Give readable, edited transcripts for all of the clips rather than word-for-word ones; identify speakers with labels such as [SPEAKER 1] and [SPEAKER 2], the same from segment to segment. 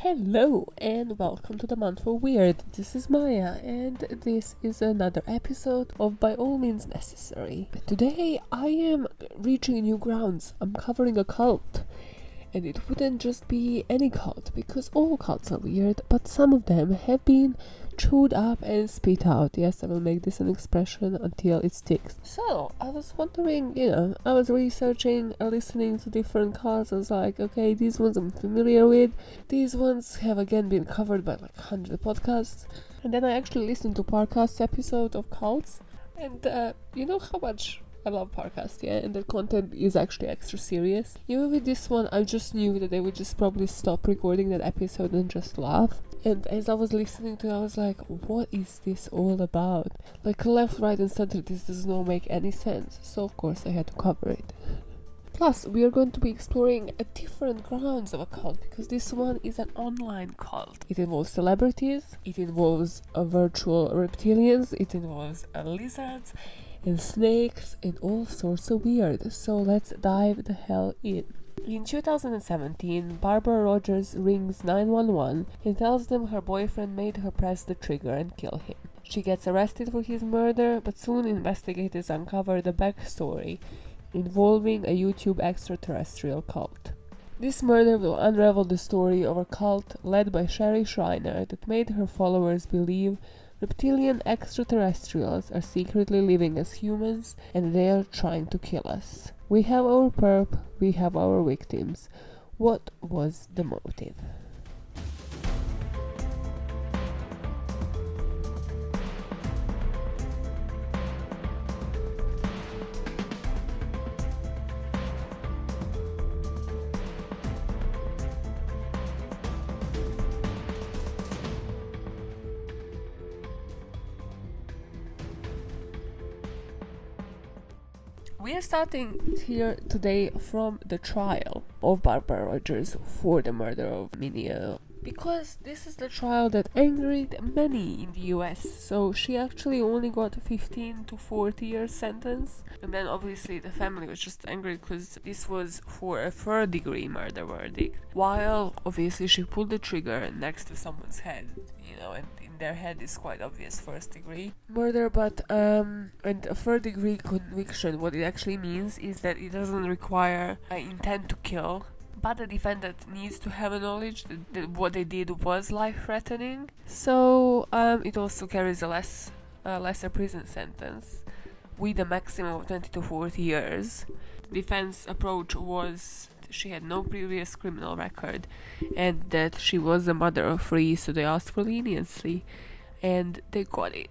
[SPEAKER 1] Hello and welcome to the Month for Weird. This is Maya and this is another episode of By All Means Necessary. Today I am reaching new grounds. I'm covering a cult. And it wouldn't just be any cult, because all cults are weird, but some of them have been chewed up and spit out. Yes, I will make this an expression until it sticks. So, I was wondering, I was researching, listening to different cults. I was like, okay, these ones I'm familiar with. These ones have again been covered by like 100 podcasts. And then I actually listened to podcast episode of cults. And you know how much I love podcasts, yeah, and the content is actually extra serious. Even with this one, I just knew that they would just probably stop recording that episode and just laugh. And as I was listening to it, I was like, what is this all about? Like, left, right, and center, this does not make any sense. So, of course, I had to cover it. Plus, we are going to be exploring a different grounds of a cult, because this one is an online cult. It involves celebrities, it involves virtual reptilians, it involves lizards, and snakes and all sorts of weird. So let's dive the hell in. In 2017, Barbara Rogers rings 911 and tells them her boyfriend made her press the trigger and kill him. She gets arrested for his murder, but soon investigators uncover the backstory involving a YouTube extraterrestrial cult. This murder will unravel the story of a cult led by Shari Shriner that made her followers believe reptilian extraterrestrials are secretly living as humans and they are trying to kill us. We have our perp, we have our victims. What was the motive? We are starting here today from the trial of Barbara Rogers for the murder of Minnie, because this is the trial that angered many in the US. So she actually only got a 15 to 40 years sentence, and then obviously the family was just angry because this was for a third degree murder verdict, while obviously she pulled the trigger next to someone's head, and in their head is quite obvious first degree murder. But and a third degree conviction, what it actually means is that it doesn't require intent to kill, but the defendant needs to have a knowledge that what they did was life-threatening. So it also carries a lesser prison sentence with a maximum of 20 to 40 years. The defense approach was she had no previous criminal record and that she was a mother of three, so they asked for leniency and they got it.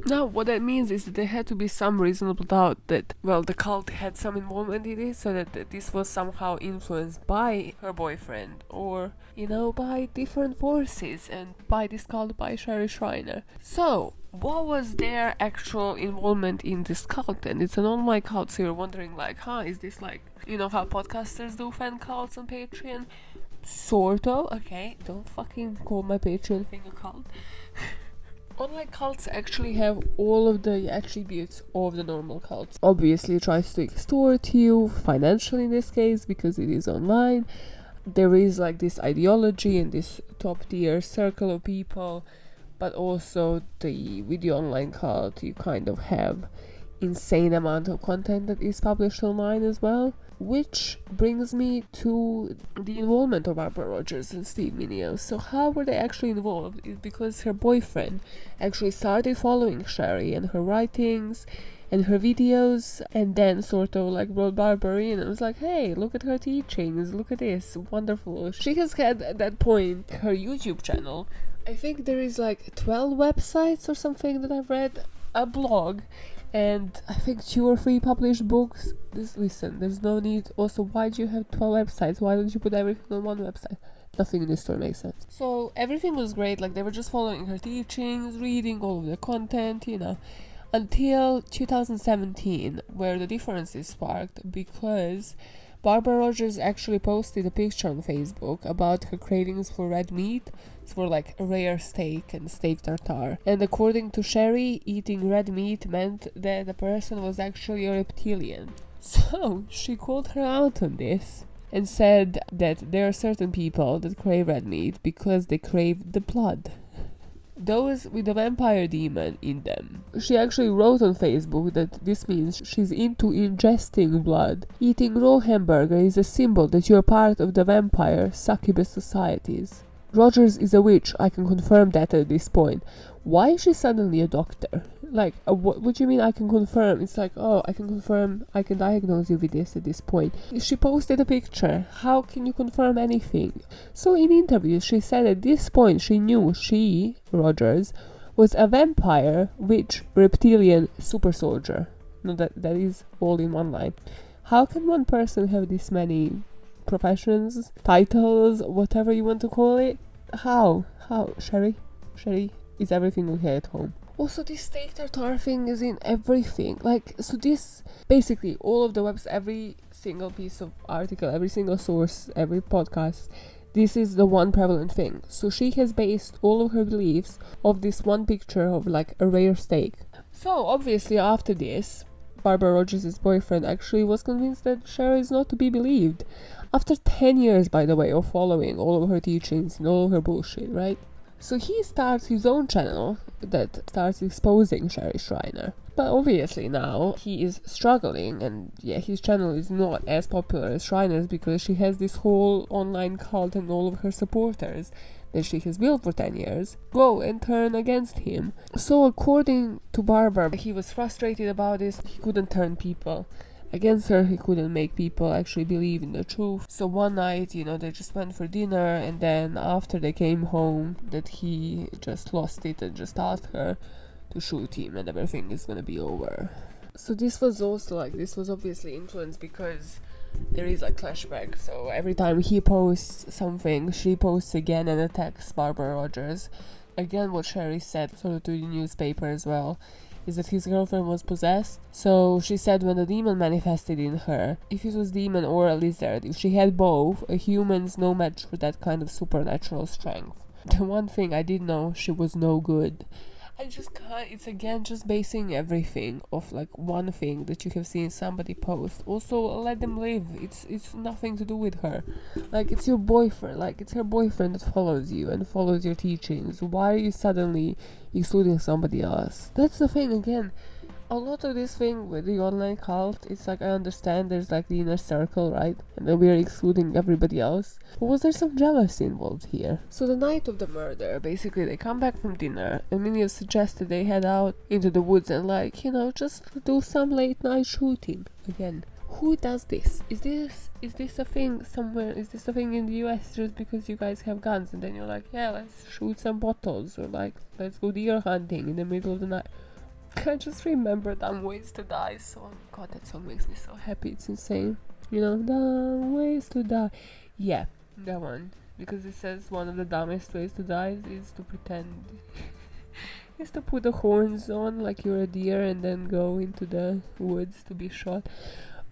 [SPEAKER 1] Now, what that means is that there had to be some reasonable doubt that, the cult had some involvement in it, so that this was somehow influenced by her boyfriend or, by different forces and by this cult, by Shari Shriner. So, what was their actual involvement in this cult? And it's an online cult, so you're wondering, is this like, how podcasters do fan cults on Patreon? Sort of, okay, don't fucking call my Patreon thing a cult. Online cults actually have all of the attributes of the normal cults. Obviously, it tries to extort you, financially in this case, because it is online. There is this ideology and this top tier circle of people, but also with the online cult, you kind of have insane amount of content that is published online as well. Which brings me to the involvement of Barbara Rogers and Steve Mineo. So how were they actually involved? It's because her boyfriend actually started following Shari and her writings and her videos, and then sort of brought Barbara in and was like, hey, look at her teachings, look at this, wonderful. She has had at that point her YouTube channel. I think there is 12 websites or something that I've read, a blog, and I think 2 or 3 published books. Listen, there's no need. Also, why do you have 12 websites? Why don't you put everything on one website? Nothing in this story makes sense. So everything was great, they were just following her teachings, reading all of the content, until 2017, where the difference is sparked because Barbara Rogers actually posted a picture on Facebook about her cravings for red meat, for rare steak and steak tartare. And according to Shari, eating red meat meant that the person was actually a reptilian. So she called her out on this. and said that there are certain people that crave red meat because they crave the blood. Those with the vampire demon in them. She actually wrote on Facebook that this means she's into ingesting blood. Eating raw hamburger is a symbol that you're part of the vampire succubus societies. Rogers is a witch, I can confirm that at this point. Why is she suddenly a doctor? Like, what do you mean I can confirm? It's like, oh, I can confirm, I can diagnose you with this at this point. She posted a picture. How can you confirm anything? So in interviews, she said at this point she knew she, Rogers, was a vampire, witch, reptilian, super soldier. No, that is all in one line. How can one person have this many professions, titles, whatever you want to call it? How? Shari, is everything okay at home? Also, this steak tartare thing is in everything. Like, so this, basically, all of the webs, every single piece of article, every single source, every podcast, this is the one prevalent thing. So she has based all of her beliefs of this one picture of, like, a rare steak. So, obviously, after this, Barbara Rogers' boyfriend actually was convinced that Shari is not to be believed. After 10 years, by the way, of following all of her teachings and all of her bullshit, right? So he starts his own channel that starts exposing Shari Shriner. But obviously now he is struggling, and yeah, his channel is not as popular as Shriner's because she has this whole online cult and all of her supporters that she has built for 10 years go and turn against him. So according to Barbara, he was frustrated about this. He couldn't turn people against her, he couldn't make people actually believe in the truth. So one night, they just went for dinner, and then after they came home, that he just lost it and just asked her to shoot him and everything is gonna be over. So this was also this was obviously influenced because there is flashback. So every time he posts something, she posts again and attacks Barbara Rogers. Again, what Shari said sort of to the newspaper as well is that his girlfriend was possessed. So she said when the demon manifested in her, if it was demon or a lizard, if she had both, a human's no match for that kind of supernatural strength. The one thing I did know, she was no good. I just can't, it's again just basing everything off one thing that you have seen somebody post. Also, let them live. It's nothing to do with her. It's your boyfriend. It's her boyfriend that follows you and follows your teachings. Why are you suddenly excluding somebody else? That's the thing again. A lot of this thing with the online cult, it's I understand there's the inner circle, right? And then we're excluding everybody else. But was there some jealousy involved here? So the night of the murder, basically they come back from dinner and Minnie suggested they head out into the woods and just do some late night shooting. Again, who does this? Is this a thing somewhere? Is this a thing in the US just because you guys have guns and then you're yeah, let's shoot some bottles, or let's go deer hunting in the middle of the night? I just remember Dumb Ways to Die song. God, that song makes me so happy. It's insane. Dumb Ways to Die. Yeah, that one. Because it says one of the dumbest ways to die is to pretend. Is to put the horns on like you're a deer and then go into the woods to be shot.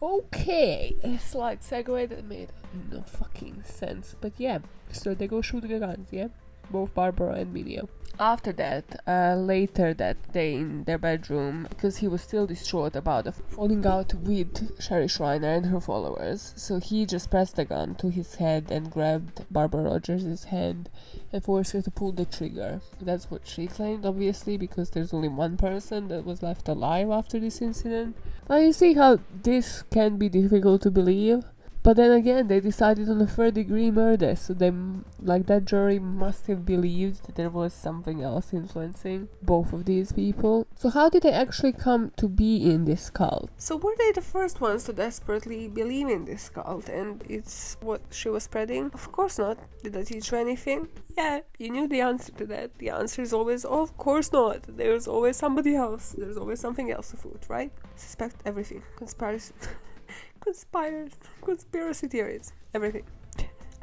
[SPEAKER 1] Okay, a slight segue that made no fucking sense. But yeah, so they go shoot the guns, yeah? Both Barbara and Minio. After that, later that day in their bedroom, because he was still distraught about the falling out with Shari Shriner and her followers, so he just pressed the gun to his head and grabbed Barbara Rogers' hand and forced her to pull the trigger. That's what she claimed, obviously, because there's only one person that was left alive after this incident. Now you see how this can be difficult to believe. But then again, they decided on a third-degree murder, so they, that jury must have believed that there was something else influencing both of these people. So how did they actually come to be in this cult? So were they the first ones to desperately believe in this cult, and it's what she was spreading? Of course not. Did I teach you anything? Yeah, you knew the answer to that. The answer is always, oh, of course not. There's always somebody else. There's always something else afoot, right? Suspect everything. Conspiracy theories, everything.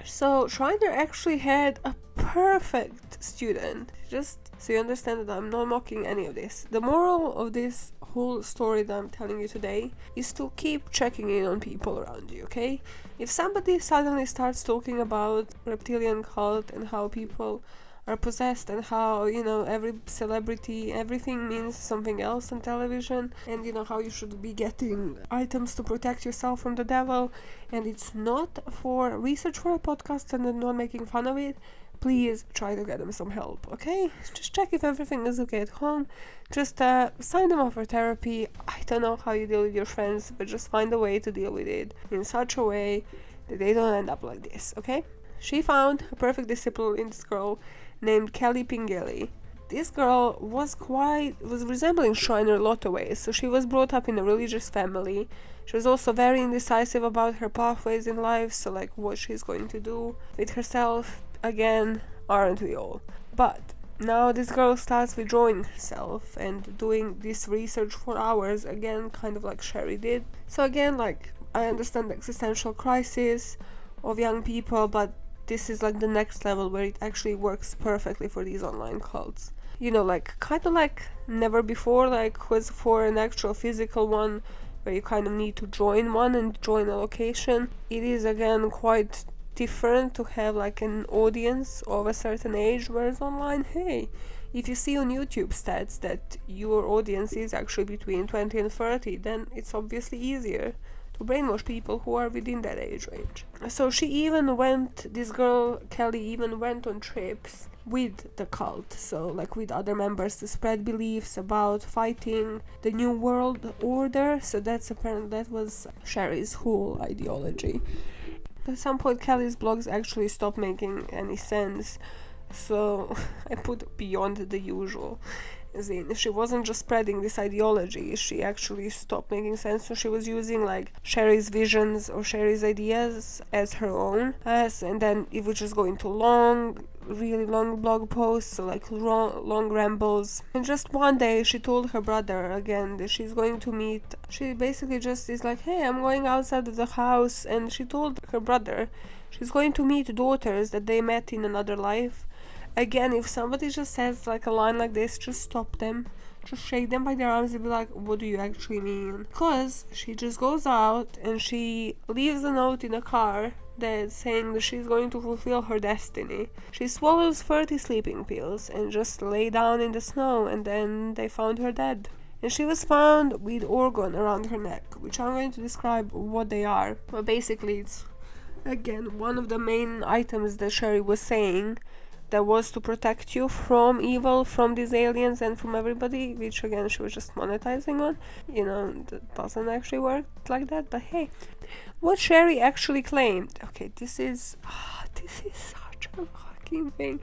[SPEAKER 1] So Shriner actually had a perfect student. Just so you understand that I'm not mocking any of this. The moral of this whole story that I'm telling you today is to keep checking in on people around you, okay? If somebody suddenly starts talking about reptilian cult and how people are possessed, and how, every celebrity, everything means something else on television, and how you should be getting items to protect yourself from the devil. And it's not for research for a podcast, and I'm not making fun of it. Please try to get them some help, okay? Just check if everything is okay at home. Just sign them up for therapy. I don't know how you deal with your friends, but just find a way to deal with it in such a way that they don't end up like this, okay? She found a perfect disciple in this girl named Kelly Pingilly. This girl was resembling Shriner a lot of ways. So she was brought up in a religious family. She was also very indecisive about her pathways in life, so like what she's going to do with herself. Again, aren't we all? But now this girl starts withdrawing herself and doing this research for hours, again, kind of like Shari did. So again, like, I understand the existential crisis of young people, but this is like the next level where it actually works perfectly for these online cults. Like, kind of like never before, like, was for an actual physical one where you kind of need to join one and join a location. It is, again, quite different to have like an audience of a certain age, whereas online, hey, if you see on YouTube stats that your audience is actually between 20 and 30, then it's obviously easier to brainwash people who are within that age range. So this girl Kelly even went on trips with the cult, so like with other members, to spread beliefs about fighting the new world order. So that was Shari's whole ideology. At some point, Kelly's blogs actually stopped making any sense, so I put beyond the usual. As in, she wasn't just spreading this ideology, she actually stopped making sense, so she was using like Shari's visions or Shari's ideas as her own, and then it would just go into really long blog posts, so like long rambles. And just one day she told her brother again that she basically just is like, hey, I'm going outside of the house, and she told her brother she's going to meet daughters that they met in another life. Again, if somebody just says like a line like this, just stop them, just shake them by their arms and be like, what do you actually mean? Because she just goes out and she leaves a note in a car that's saying that she's going to fulfill her destiny. She swallows 30 sleeping pills and just lay down in the snow, and then they found her dead. And she was found with organ around her neck, which I'm going to describe what they are. But basically, it's, again, one of the main items that Shari was saying that was to protect you from evil, from these aliens and from everybody, which again she was just monetizing on. That doesn't actually work like that, but hey, what Shari actually claimed, okay, this is such a fucking thing.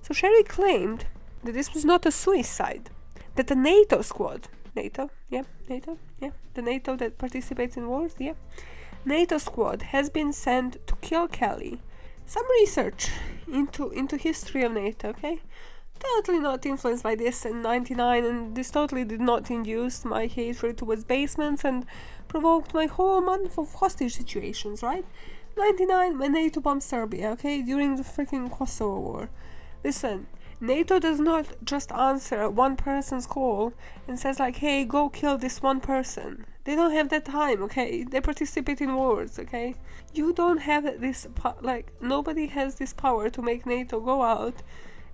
[SPEAKER 1] So Shari claimed that this was not a suicide, that the NATO squad, the NATO that participates in wars, NATO squad has been sent to kill Kelly. Some research into history of NATO, okay? Totally not influenced by this in 99, and this totally did not induce my hatred towards basements and provoked my whole month of hostage situations, right? 99, when NATO bombed Serbia, okay? During the freaking Kosovo war. Listen, NATO does not just answer one person's call and says like, hey, go kill this one person. They don't have that time, okay? They participate in wars, okay? You don't have this, nobody has this power to make NATO go out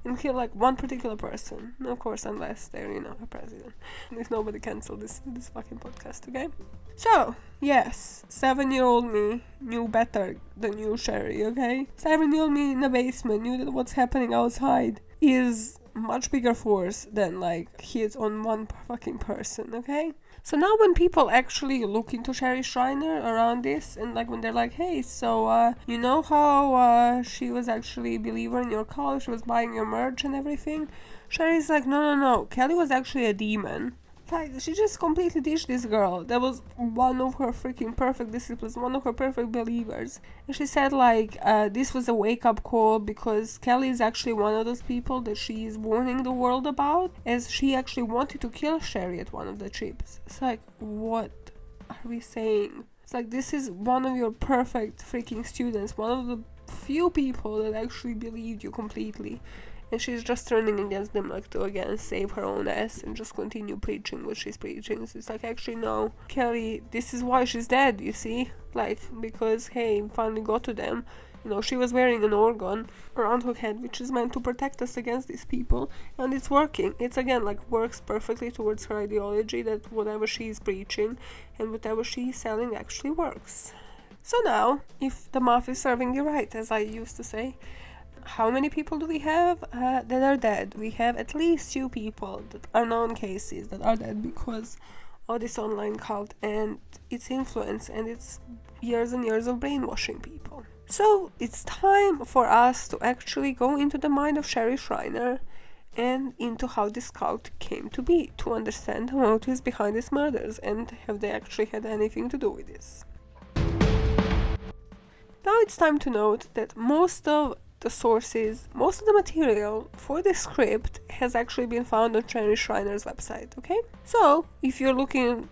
[SPEAKER 1] and kill like one particular person. Of course, unless they're, a president. If nobody cancel this fucking podcast, okay? So, yes, 7-year-old me knew better than you, Shari, okay? 7-year-old me in the basement knew that what's happening outside is much bigger force than like hits on one fucking person, okay? So now when people actually look into Shari Shriner around this, and like when they're like, hey, so you know how she was actually a believer in your cult, she was buying your merch and everything, Shari's like, no, Kelly was actually a demon. Like, she just completely ditched this girl. That was one of her freaking perfect disciples, one of her perfect believers. And she said, like, this was a wake-up call because Kelly is actually one of those people that she is warning the world about, as she actually wanted to kill Shari at one of the trips. It's like, what are we saying? It's like, this is one of your perfect freaking students, one of the few people that actually believed you completely. And she's just turning against them, like, to again save her own ass and just continue preaching what she's preaching. So it's like, actually, no, Kelly, this is why she's dead, you see? Like, because, hey, finally got to them. She was wearing an organ around her head, which is meant to protect us against these people, and it's working. It's again works perfectly towards her ideology, that whatever she's preaching and whatever she's selling actually works. So now, if the math is serving you right, as I used to say, how many people do we have that are dead? We have at least 2 people that are known cases that are dead because of this online cult and its influence and its years and years of brainwashing people. So it's time for us to actually go into the mind of Shari Shriner and into how this cult came to be, to understand the motives behind these murders and have they actually had anything to do with this. Now it's time to note that most of the sources, most of the material for the script has actually been found on Shari Shriner's website, okay? So, if you're looking,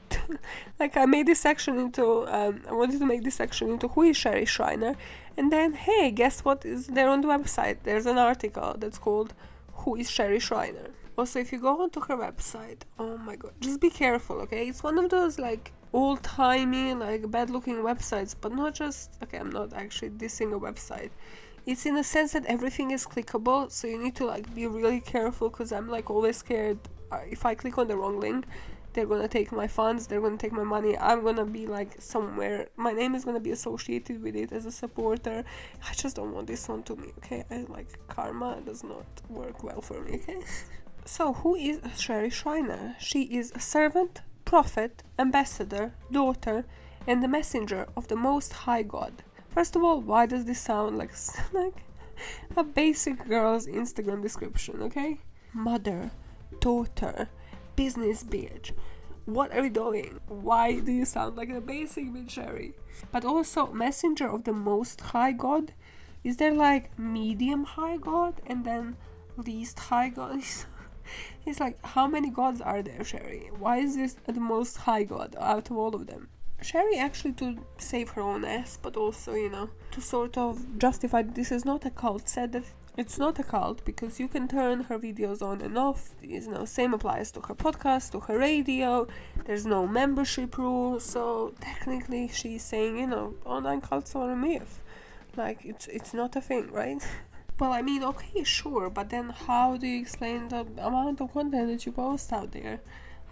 [SPEAKER 1] I made this section into, I wanted to make this section into who is Shari Shriner, and then, hey, guess what is there on the website? There's an article that's called Who is Shari Shriner? Also, if you go onto her website, oh my god, just be careful, okay? It's one of those, old-timey, bad-looking websites, but not just, okay, I'm not actually dissing a website. It's in the sense that everything is clickable, so you need to be really careful, because I'm always scared if I click on the wrong link, they're gonna take my funds, they're gonna take my money, I'm gonna be somewhere, my name is gonna be associated with it as a supporter. I just don't want this on to me, okay? Karma does not work well for me, okay? So who is Shari Shriner? She is a servant, prophet, ambassador, daughter, and the messenger of the Most High God. First of all, why does this sound like a basic girl's Instagram description, okay? Mother, daughter, business bitch. What are we doing? Why do you sound like a basic bitch, Shari? But also, messenger of the Most High God? Is there medium high God and then least high God? It's how many gods are there, Shari? Why is this the Most High God out of all of them? Shari actually, to save her own ass, but also, to sort of justify that this is not a cult, said that it's not a cult because you can turn her videos on and off. Same applies to her podcast, to her radio. There's no membership rule, so technically she's saying, online cults are a myth. It's not a thing, right? Well, okay, sure, but then how do you explain the amount of content that you post out there?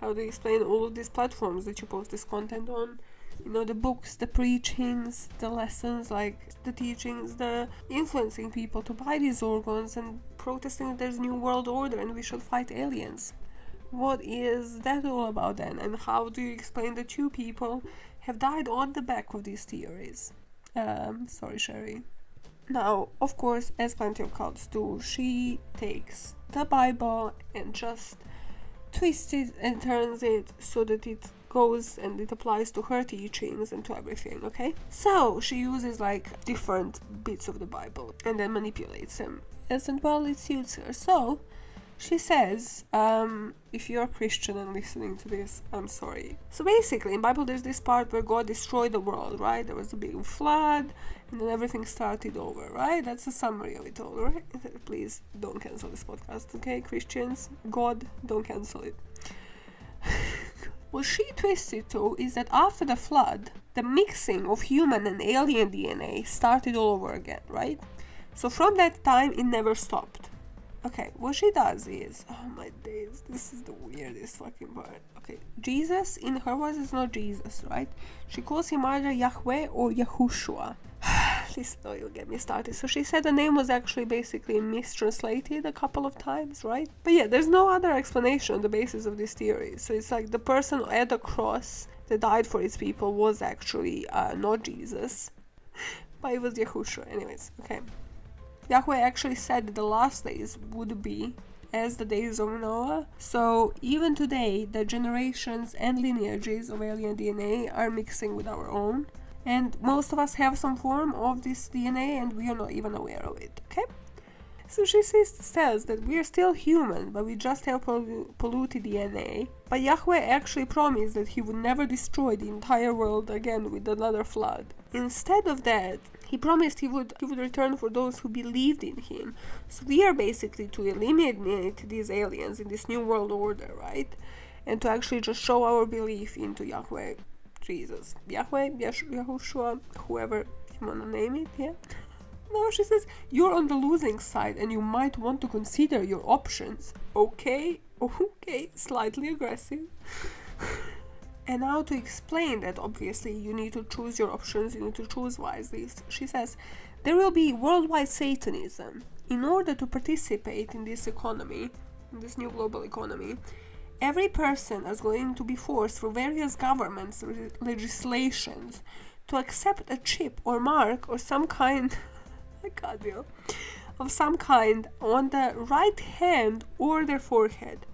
[SPEAKER 1] How do you explain all of these platforms that you post this content on? The books, the preachings, the lessons, the teachings, the influencing people to buy these organs and protesting that there's a new world order and we should fight aliens. What is that all about then? And how do you explain that 2 people have died on the back of these theories? Sorry, Shari. Now, of course, as plenty of cults do, she takes the Bible and just twists it and turns it so that it goes and it applies to her teachings and to everything, okay? So she uses different bits of the Bible and then manipulates them as well it suits her. So she says, if you're a Christian and listening to this, I'm sorry. So basically, in Bible there's this part where God destroyed the world, right? There was a big flood and then everything started over, right? That's a summary of it all, right? Please don't cancel this podcast, okay? Christians, God, don't cancel it. What she twists it to is that after the flood, the mixing of human and alien DNA started all over again, right? So from that time, it never stopped. Okay, what she does is, oh my days, this is the weirdest fucking part. Okay, Jesus, in her words, is not Jesus, right? She calls him either Yahweh or Yahushua. Please don't get me started. So she said the name was actually basically mistranslated a couple of times, right? But yeah, there's no other explanation on the basis of this theory. So it's the person at the cross that died for its people was actually not Jesus, but it was Yahushua. Anyways, okay. Yahweh actually said that the last days would be as the days of Noah. So even today, the generations and lineages of alien DNA are mixing with our own. And most of us have some form of this DNA and we are not even aware of it, okay? So she says that we are still human, but we just have polluted DNA. But Yahweh actually promised that he would never destroy the entire world again with another flood. Instead of that, he promised he would return for those who believed in him. So we are basically to eliminate these aliens in this new world order, right? And to actually just show our belief into Yahweh, Jesus, Yahweh, Yahushua, whoever you want to name it, yeah? Now she says, you're on the losing side and you might want to consider your options. Okay, slightly aggressive. And now to explain that, obviously, you need to choose your options, you need to choose wisely. She says, there will be worldwide Satanism. In order to participate in this economy, in this new global economy, every person is going to be forced through various governments' legislations to accept a chip or mark or some kind of some kind on the right hand or their forehead.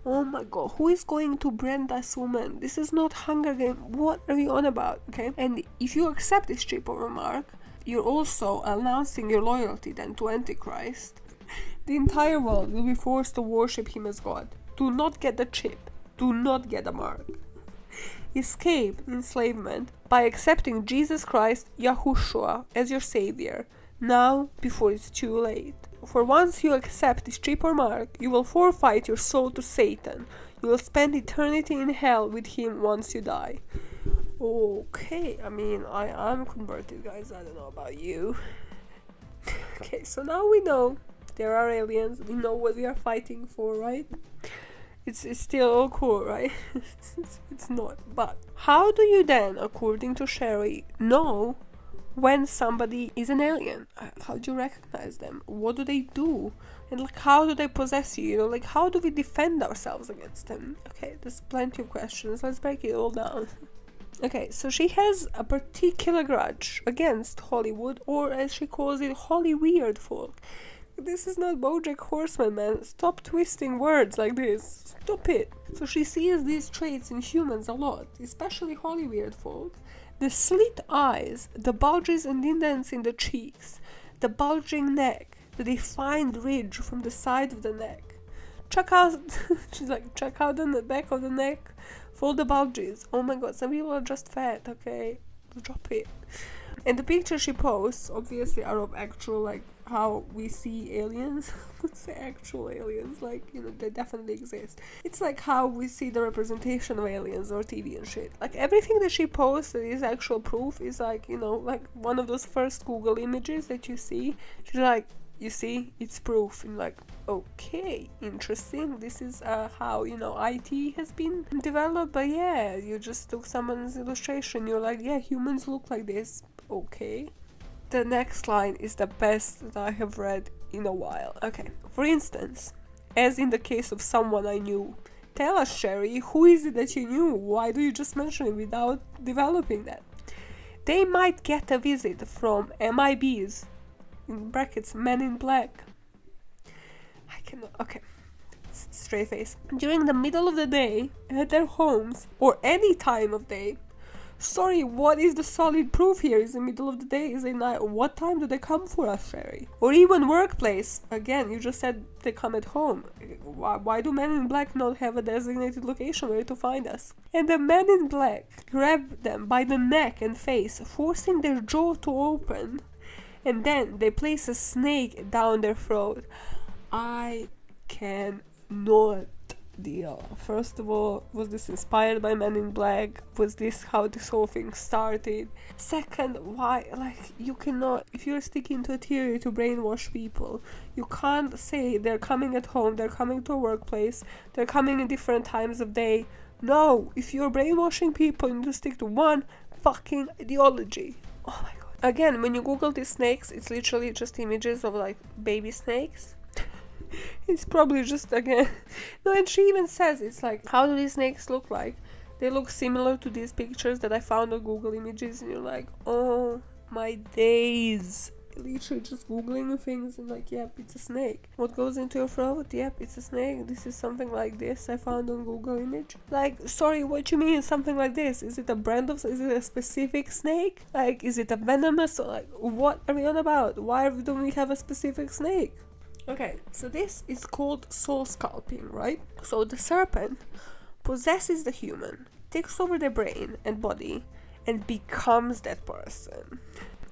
[SPEAKER 1] Oh my god, who is going to brand this woman? This is not Hunger Games. What are you on about? Okay, and if you accept this chip or mark, you're also announcing your loyalty then to Antichrist. The entire world will be forced to worship him as God. Do not get the chip. Do not get the mark. Escape enslavement by accepting Jesus Christ, Yahushua, as your savior, now before it's too late. For once you accept this chip or mark, you will forfeit your soul to Satan. You will spend eternity in hell with him once you die. Okay, I mean, I'm converted, guys. I don't know about you. Okay, so now we know there are aliens. We know what we are fighting for, right? It's still all cool, right? It's not. But how do you then, according to Shari, know when somebody is an alien? How do you recognize them? What do they do? And like, how do they possess you? You know, like, how do we defend ourselves against them? Okay, there's plenty of questions. Let's break it all down. Okay, so she has a particular grudge against Hollywood, or as she calls it, Holly Weird folk. This is not BoJack Horseman, man. Stop twisting words like this. Stop it. So she sees these traits in humans a lot, especially Holly Weird folk. The slit eyes, the bulges and indents in the cheeks, the bulging neck, the defined ridge from the side of the neck. Check out, she's like, check out the back of the neck for the bulges. Oh my god, some people are just fat, okay? Drop it. And the picture she posts, obviously, are of actual, like, how we see aliens. Let's say actual aliens, like, you know, they definitely exist. It's like how we see the representation of aliens or TV and shit. Like, everything that she posts that is actual proof is like, you know, like one of those first Google images that you see. She's like, you see, it's proof. And like, okay, interesting. This is how, you know, IT has been developed. But yeah, you just took someone's illustration. You're like, yeah, humans look like this. Okay. The next line is the best that I have read in a while. Okay. For instance, as in the case of someone I knew. Tell us, Shari, who is it that you knew? Why do you just mention it without developing that? They might get a visit from MIBs, in brackets, Men in Black. I cannot, okay. Straight face. During the middle of the day, at their homes, or any time of day. Sorry, what is the solid proof here? Is the middle of the day? Is it night? What time do they come for us, Shari? Or even workplace. Again, you just said they come at home. Why do Men in Black not have a designated location where to find us? And the Men in Black grab them by the neck and face, forcing their jaw to open. And then they place a snake down their throat. I cannot deal. First of all, was this inspired by Men in Black? Was this how this whole thing started? Second, why, like, you cannot, if you're sticking to a theory to brainwash people, you can't say they're coming at home, they're coming to a workplace, they're coming in different times of day. No, if you're brainwashing people, you need to stick to one fucking ideology. Oh my god. Again, when you Google these snakes, it's literally just images of like baby snakes. It's probably just, again, no, and she even says, it's like, how do these snakes look like? They look similar to these pictures that I found on Google Images, and you're like, oh my days. Literally just googling things and like, yep, it's a snake. What goes into your throat? Yep, it's a snake. This is something like this I found on Google Image. Like, sorry, what you mean something like this? Is it a brand of, is it a specific snake? Like, is it a venomous, or like, what are we on about? Why don't we have a specific snake? Okay, so this is called soul scalping, right? So the serpent possesses the human, takes over their brain and body, and becomes that person.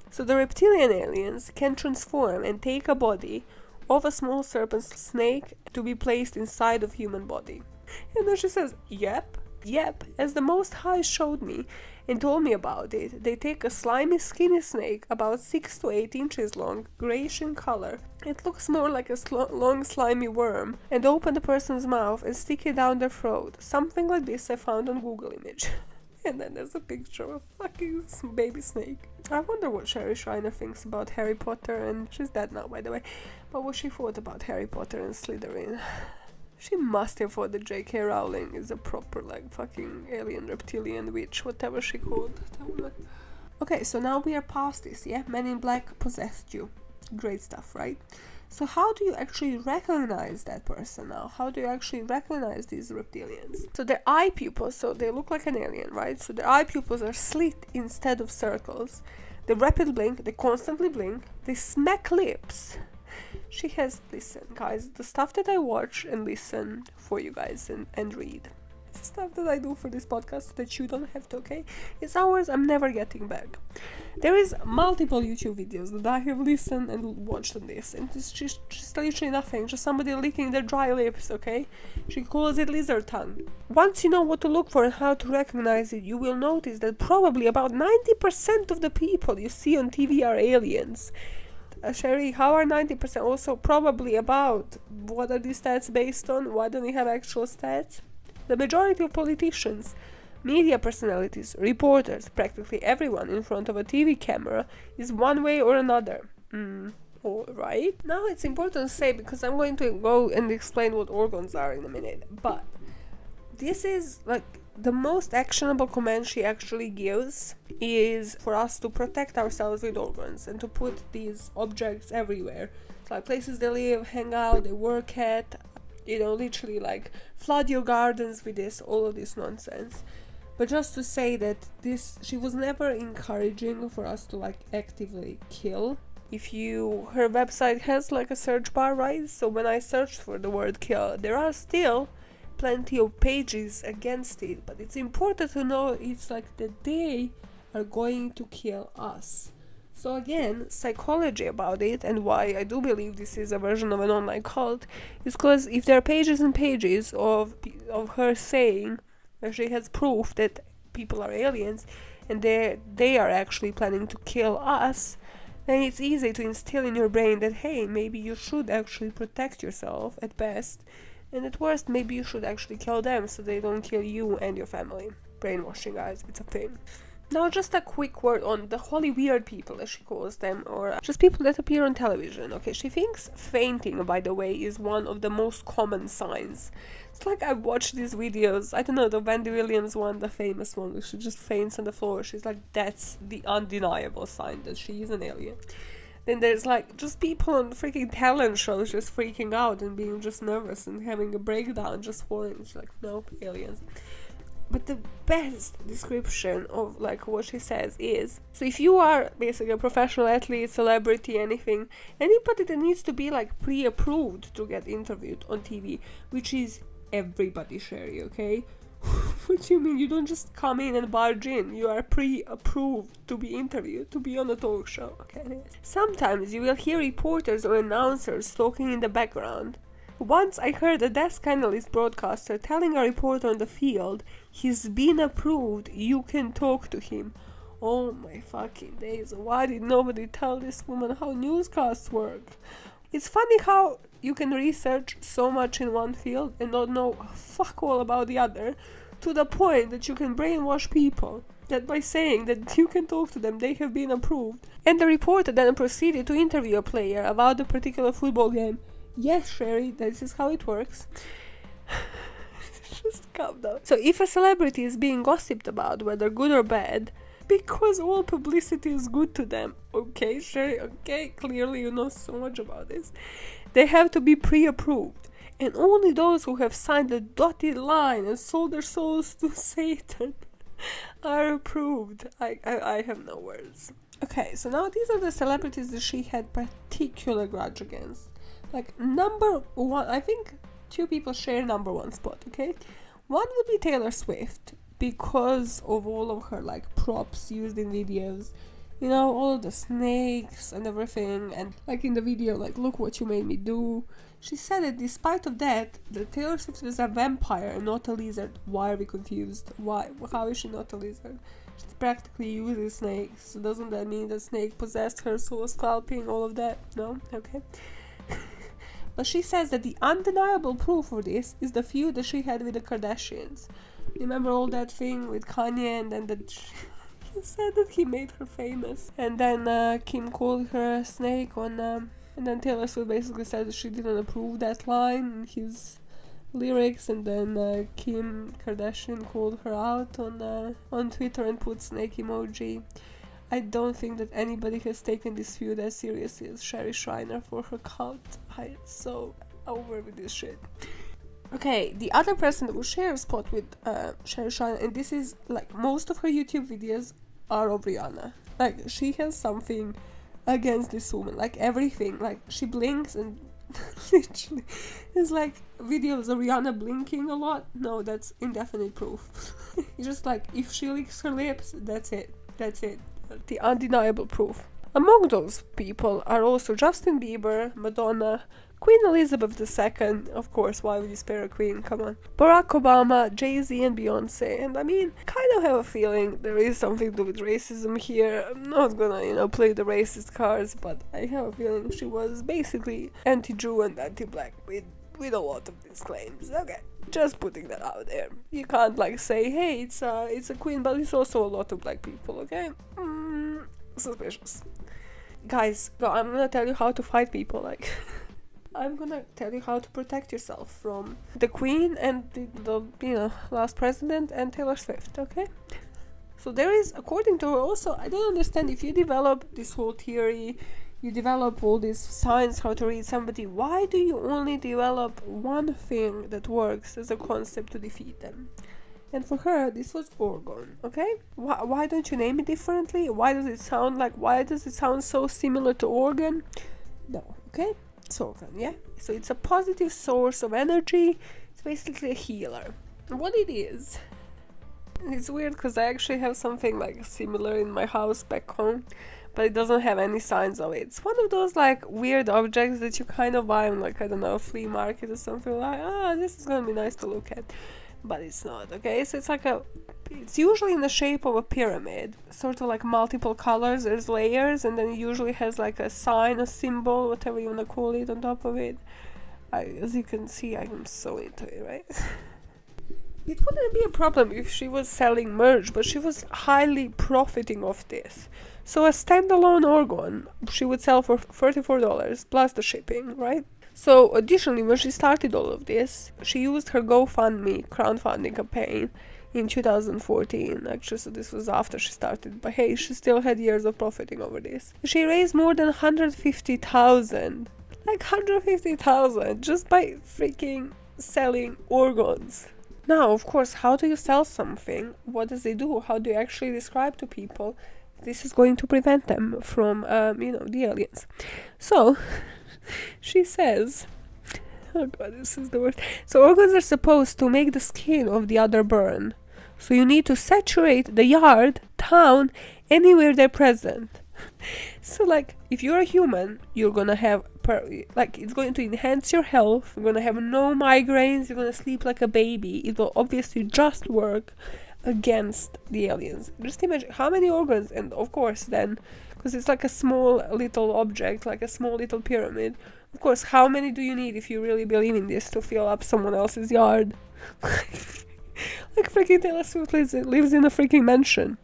[SPEAKER 1] So the reptilian aliens can transform and take a body of a small serpent snake to be placed inside of human body. And then she says, yep, Yep, as the Most High showed me and told me about it, they take a slimy, skinny snake about 6 to 8 inches long, greyish in color. It looks more like a long, slimy worm, and open the person's mouth and stick it down their throat. Something like this I found on Google Image. And then there's a picture of a fucking baby snake. I wonder what Shari Shriner thinks about Harry Potter, and she's dead now, by the way, but what she thought about Harry Potter and Slytherin. She must have thought that J.K. Rowling is a proper, like, fucking alien reptilian witch, whatever she called that woman. Okay, so now we are past this, yeah? Men in Black possessed you. Great stuff, right? So how do you actually recognize that person now? How do you actually recognize these reptilians? So their eye pupils, so they look like an alien, right? So their eye pupils are slit instead of circles. They rapid blink, they constantly blink, they smack lips. She has, listen guys, the stuff that I watch and listen for you guys and read. It's the stuff that I do for this podcast so that you don't have to, okay? It's hours I'm never getting back. There is multiple YouTube videos that I have listened and watched on this, and it's just literally nothing, just somebody licking their dry lips, okay? She calls it lizard tongue. Once you know what to look for and how to recognize it, you will notice that probably about 90% of the people you see on TV are aliens. Shari, how are 90%? Also, probably about, what are these stats based on? Why don't we have actual stats? The majority of politicians, media personalities, reporters, practically everyone in front of a TV camera is one way or another. Alright. Now it's important to say, because I'm going to go and explain what organs are in a minute, but this is like the most actionable command she actually gives is for us to protect ourselves with organs and to put these objects everywhere. It's like places they live, hang out, they work at, you know, literally like flood your gardens with this, all of this nonsense. But just to say that this, she was never encouraging for us to like actively kill. Her website has like a search bar, right? So when I searched for the word kill, there are still plenty of pages against it, but it's important to know it's like that they are going to kill us. So again, psychology about it, and why I do believe this is a version of an online cult, is because if there are pages and pages of her saying that she has proof that people are aliens and they are actually planning to kill us, then it's easy to instill in your brain that, hey, maybe you should actually protect yourself at best, and at worst, maybe you should actually kill them so they don't kill you and your family. Brainwashing, guys, it's a thing. Now, just a quick word on the holy weird people, as she calls them, or just people that appear on television. Okay, she thinks fainting, by the way, is one of the most common signs. It's like I watched these videos, I don't know, the Wendy Williams one, the famous one, where she just faints on the floor. She's like, that's the undeniable sign that she is an alien. Then there's like just people on freaking talent shows just freaking out and being just nervous and having a breakdown, just falling. She's like, nope, aliens. But the best description of like what she says is, so if you are basically a professional athlete, celebrity, anything, anybody that needs to be like pre-approved to get interviewed on TV, which is everybody, Shari, okay? What do you mean? You don't just come in and barge in. You are pre-approved to be interviewed, to be on a talk show, okay? Sometimes you will hear reporters or announcers talking in the background. Once I heard a desk analyst broadcaster telling a reporter on the field, he's been approved, you can talk to him. Oh my fucking days, why did nobody tell this woman how newscasts work? It's funny how you can research so much in one field and not know fuck all about the other, to the point that you can brainwash people that by saying that you can talk to them, they have been approved. And the reporter then proceeded to interview a player about a particular football game. Yes, Shari, this is how it works. Just calm down. So if a celebrity is being gossiped about, whether good or bad, because all publicity is good to them, okay, Shari, okay, clearly you know so much about this, they have to be pre-approved. And only those who have signed the dotted line and sold their souls to Satan are approved. I have no words. Okay, so now these are the celebrities that she had particular grudge against. Like, number one, I think two people share number one spot, okay? One would be Taylor Swift, because of all of her, like, props used in videos. You know, all of the snakes and everything, and like in the video, like, look what you made me do. She said that despite of that, the Taylor Swift is a vampire, not a lizard. Why are we confused? Why? How is she not a lizard? She practically uses snakes. So doesn't that mean that snake possessed her, soul scalping, all of that? No? Okay. But she says that the undeniable proof for this is the feud that she had with the Kardashians. Remember all that thing with Kanye, and then he said that he made her famous. And then Kim called her a snake on... and then Taylor Swift basically said that she didn't approve that line in his lyrics, and then Kim Kardashian called her out on Twitter and put snake emoji. I don't think that anybody has taken this feud as seriously as Shari Shriner for her cult. I'm so over with this shit. Okay, the other person that will share a spot with Shari Shriner, and this is like most of her YouTube videos are of Rihanna. Like, she has something against this woman, like everything. Like, she blinks and literally it's like videos of Rihanna blinking a lot. No, that's indefinite proof. It's just like, if she licks her lips, that's it. The undeniable proof. Among those people are also Justin Bieber, Madonna, Queen Elizabeth II, of course, why would you spare a queen, come on, Barack Obama, Jay-Z and Beyonce. And I mean, kind of have a feeling there is something to do with racism here. I'm not gonna, play the racist cards, but I have a feeling she was basically anti-Jew and anti-black with a lot of these claims. Okay, just putting that out there. You can't like say, hey, it's a queen, but it's also a lot of black people, okay? Suspicious. Guys, I'm gonna tell you how to fight people, like... I'm gonna tell you how to protect yourself from the Queen and the last president and Taylor Swift, okay? So there is, according to her also, I don't understand, if you develop this whole theory, you develop all these signs how to read somebody, why do you only develop one thing that works as a concept to defeat them? And for her, this was organ, okay? Why don't you name it differently? Why does it sound so similar to organ? No, okay? It's organ, yeah? So it's a positive source of energy. It's basically a healer. And what it is, it's weird because I actually have something like similar in my house back home, but it doesn't have any signs of it. It's one of those like weird objects that you kind of buy on like, I don't know, a flea market or something, like, this is gonna be nice to look at. But it's not, okay? So it's usually in the shape of a pyramid, sort of like multiple colors, there's layers, and then it usually has like a sign, a symbol, whatever you want to call it, on top of it. As you can see, I'm so into it, right? It wouldn't be a problem if she was selling merch, but she was highly profiting off this. So a standalone organ, she would sell for $34 plus the shipping, right? So additionally, when she started all of this, she used her GoFundMe crowdfunding campaign in 2014, actually, so this was after she started, but hey, she still had years of profiting over this. She raised more than 150,000, like 150,000, just by freaking selling organs. Now, of course, how do you sell something? What does it do? How do you actually describe to people this is going to prevent them from, the aliens? So... she says, oh god, this is the worst. So organs are supposed to make the skin of the other burn. So you need to saturate the yard, town, anywhere they're present. So like, if you're a human, you're gonna have, it's going to enhance your health, you're gonna have no migraines, you're gonna sleep like a baby. It will obviously just work against the aliens. Just imagine how many organs, and of course then, because it's like a small little object, like a small little pyramid. Of course, how many do you need if you really believe in this to fill up someone else's yard? Like freaking Taylor Swift lives in a freaking mansion.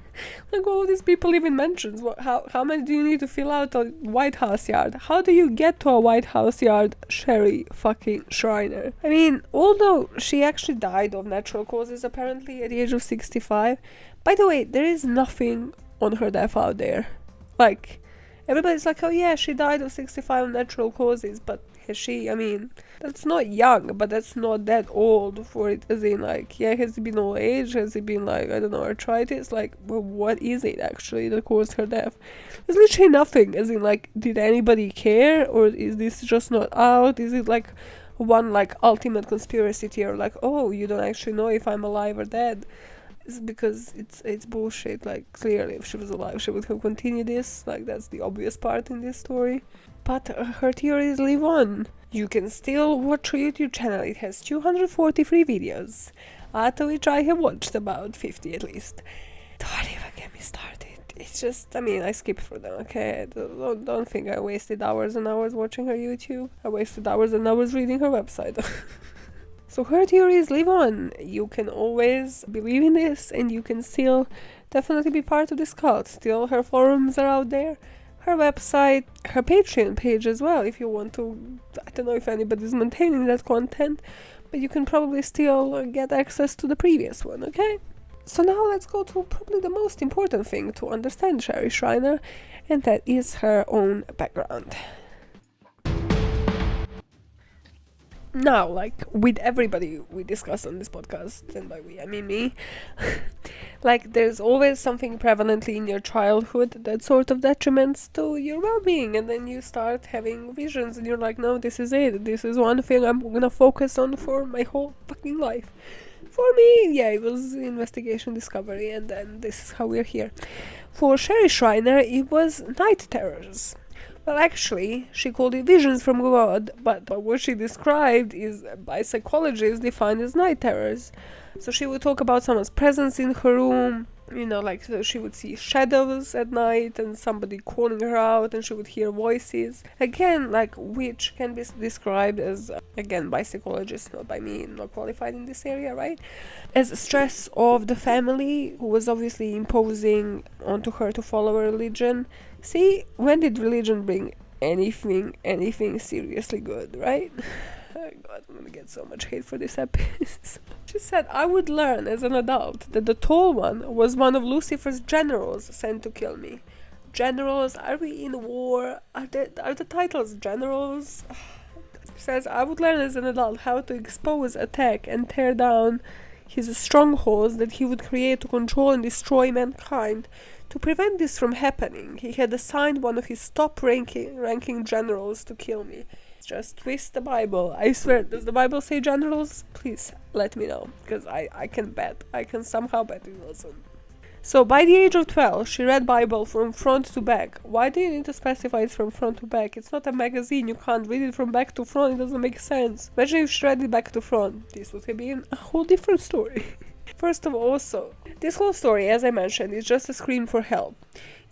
[SPEAKER 1] Like all these people live in mansions. How many do you need to fill out a White House yard? How do you get to a White House yard, Shari fucking Shriner? I mean, although she actually died of natural causes apparently at the age of 65. By the way, there is nothing on her death out there. Like, everybody's like, oh yeah, she died of 65 of natural causes, but has she, I mean, that's not young, but that's not that old for it, as in like, yeah, has it been old age, has it been like, I don't know, arthritis, like, well, what is it actually that caused her death? There's literally nothing, as in like, did anybody care, or is this just not out, is it like one like ultimate conspiracy theory, like, oh, you don't actually know if I'm alive or dead? It's because it's bullshit. Like, clearly, if she was alive, she would have continued this. Like, that's the obvious part in this story. But her theories live on. You can still watch her YouTube channel. It has 243 videos, out of which I have watched about 50 at least. Don't even get me started. It's just, I mean, I skip for them, okay? Don't think I wasted hours and hours watching her YouTube. I wasted hours and hours reading her website. So her theories live on. You can always believe in this, and you can still definitely be part of this cult. Still, her forums are out there. Her website, her Patreon page as well, if you want to. I don't know if anybody's maintaining that content, but you can probably still get access to the previous one, okay? So now let's go to probably the most important thing to understand Shari Shriner, and that is her own background. Now, like with everybody we discuss on this podcast, and by we I mean me, like there's always something prevalently in your childhood that sort of detriments to your well-being, and then you start having visions and you're like, no, this is it, this is one thing I'm gonna focus on for my whole fucking life. For me, yeah, it was investigation, discovery, and then this is how we're here. For Shari Shriner, it was night terrors. Well, actually, she called it visions from God, but what she described is by psychologists defined as night terrors. So she would talk about someone's presence in her room, you know, like so she would see shadows at night and somebody calling her out, and she would hear voices. Again, like, which can be described as, again, by psychologists, not by me, not qualified in this area, right? As stress of the family, who was obviously imposing onto her to follow a religion. See, when did religion bring anything seriously good, right? Oh God, I'm gonna get so much hate for this episode. She said, I would learn as an adult that the tall one was one of Lucifer's generals sent to kill me. Generals, are we in war? Are the titles generals? She says, I would learn as an adult how to expose, attack, and tear down his strongholds that he would create to control and destroy mankind. To prevent this from happening, he had assigned one of his top-ranking generals to kill me. Just twist the Bible. I swear, does the Bible say generals? Please let me know, because I can bet. I can somehow bet it wasn't. So by the age of 12, she read Bible from front to back. Why do you need to specify it's from front to back? It's not a magazine. You can't read it from back to front. It doesn't make sense. Imagine if she read it back to front. This would have been a whole different story. First of all, also, this whole story, as I mentioned, is just a scream for help.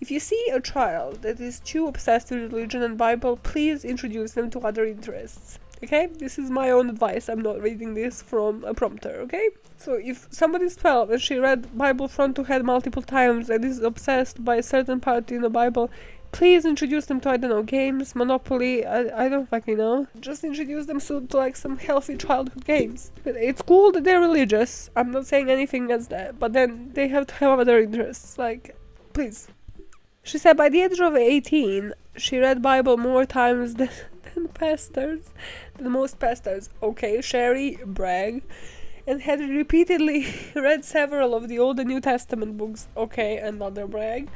[SPEAKER 1] If you see a child that is too obsessed with religion and Bible, please introduce them to other interests. Okay? This is my own advice. I'm not reading this from a prompter, okay? So if somebody's 12 and she read Bible front to head multiple times and is obsessed by a certain part in the Bible, please introduce them to, I don't know, games, Monopoly, I don't fucking know. Just introduce them to like some healthy childhood games. It's cool that they're religious. I'm not saying anything against that. But then they have to have other interests. Like, please. She said by the age of 18, she read Bible more times than pastors. Than most pastors. Okay, Shari, brag. And had repeatedly read several of the Old and New Testament books. Okay, another brag.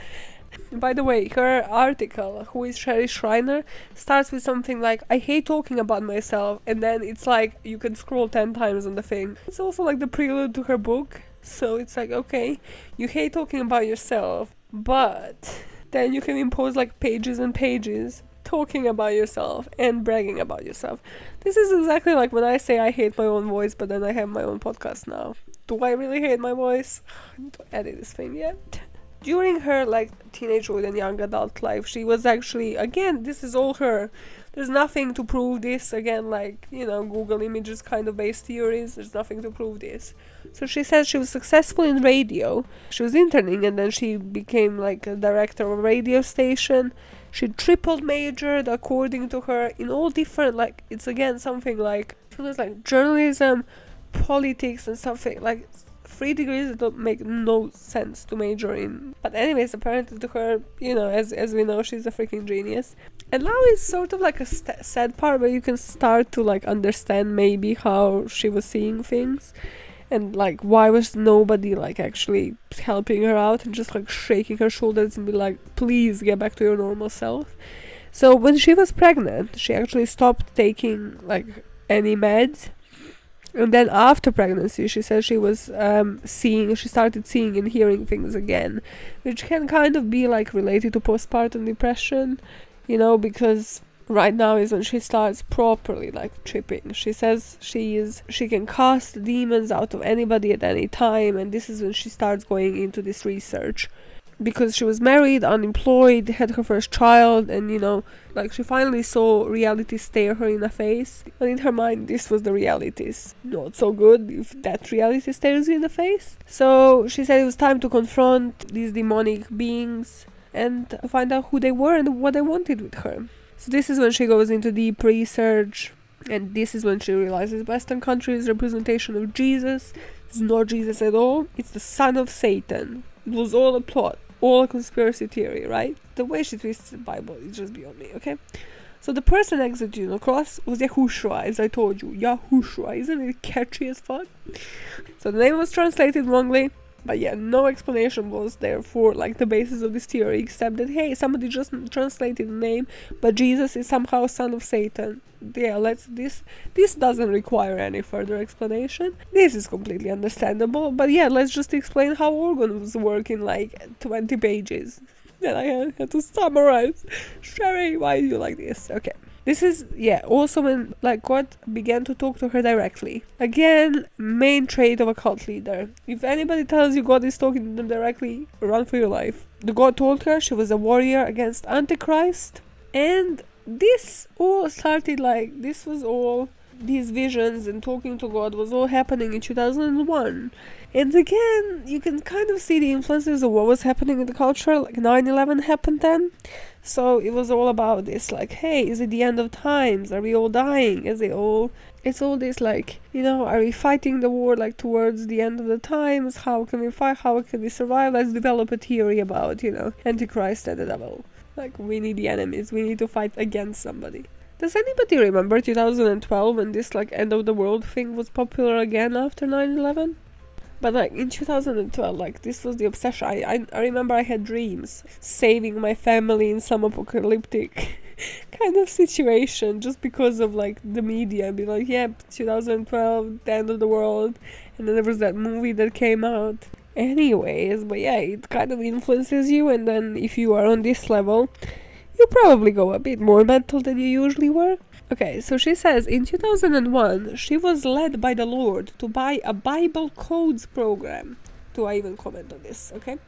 [SPEAKER 1] By the way, her article, Who is Shari Shriner, starts with something like, I hate talking about myself, and then it's like, you can scroll 10 times on the thing. It's also like the prelude to her book, so it's like, okay, you hate talking about yourself, but then you can impose like pages and pages talking about yourself and bragging about yourself. This is exactly like when I say I hate my own voice, but then I have my own podcast now. Do I really hate my voice? I need to edit this thing yet. During her like teenagehood and young adult life, she was actually, again, this is all her. There's nothing to prove this. Again, like, you know, Google images kind of based theories. There's nothing to prove this. So she says she was successful in radio. She was interning and then she became like a director of a radio station. She triple majored, according to her, in all different, like, it's again something like, it was like journalism, politics and something like 3 degrees that don't make no sense to major in. But anyways, apparently to her, you know, as we know, she's a freaking genius. And now it's sort of like a sad part where you can start to like understand maybe how she was seeing things. And like, why was nobody like actually helping her out and just like shaking her shoulders and be like, please get back to your normal self. So when she was pregnant, she actually stopped taking like any meds. And then after pregnancy, she said she was she started seeing and hearing things again, which can kind of be like related to postpartum depression, because right now is when she starts properly like tripping. She says she can cast demons out of anybody at any time, and this is when she starts going into this research. Because she was married, unemployed, had her first child, and she finally saw reality stare her in the face. And in her mind, this was the realities. Not so good if that reality stares you in the face. So she said it was time to confront these demonic beings and find out who they were and what they wanted with her. So this is when she goes into deep research, and this is when she realizes Western countries' representation of Jesus is not Jesus at all. It's the son of Satan. It was all a plot. All a conspiracy theory, right? The way she twists the Bible is just beyond me, okay? So the person executed on the cross was Yahushua, as I told you. Yahushua, isn't it catchy as fuck? So the name was translated wrongly, but yeah, no explanation was there for like the basis of this theory, except that hey, somebody just translated the name, but Jesus is somehow son of Satan. Yeah, this doesn't require any further explanation. This is completely understandable, but yeah, let's just explain how organs work in like 20 pages. Then I had to summarize. Shari, why do you like this? Okay. This is, also when like God began to talk to her directly. Again, main trait of a cult leader. If anybody tells you God is talking to them directly, run for your life. The God told her she was a warrior against Antichrist, and this all started these visions and talking to God was all happening in 2001. And again, you can kind of see the influences of what was happening in the culture, like 9/11 happened then. So it was all about this, like, hey, is it the end of times? Are we all dying? It's all this, like, are we fighting the war, like, towards the end of the times? How can we fight? How can we survive? Let's develop a theory about, Antichrist and the devil. Like, we need the enemies. We need to fight against somebody. Does anybody remember 2012 when this, like, end of the world thing was popular again after 9/11? But like in 2012, like this was the obsession. I remember I had dreams saving my family in some apocalyptic kind of situation just because of like the media. I'd be like, 2012, the end of the world, and then there was that movie that came out. Anyways, but yeah, it kind of influences you, and then if you are on this level, you probably go a bit more mental than you usually were. Okay, so she says in 2001, she was led by the Lord to buy a Bible codes program. Do I even comment on this? Okay.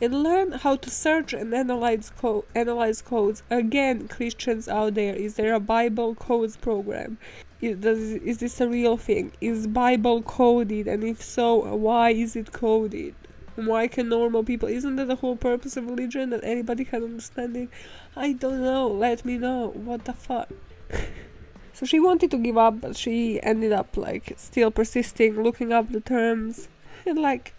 [SPEAKER 1] And learn how to search and analyze codes. Again, Christians out there, is there a Bible codes program? Is this a real thing? Is Bible coded? And if so, why is it coded? And why can normal people... Isn't that the whole purpose of religion? That anybody can understand it? I don't know. Let me know. What the fuck? So she wanted to give up, but she ended up like still persisting, looking up the terms. And like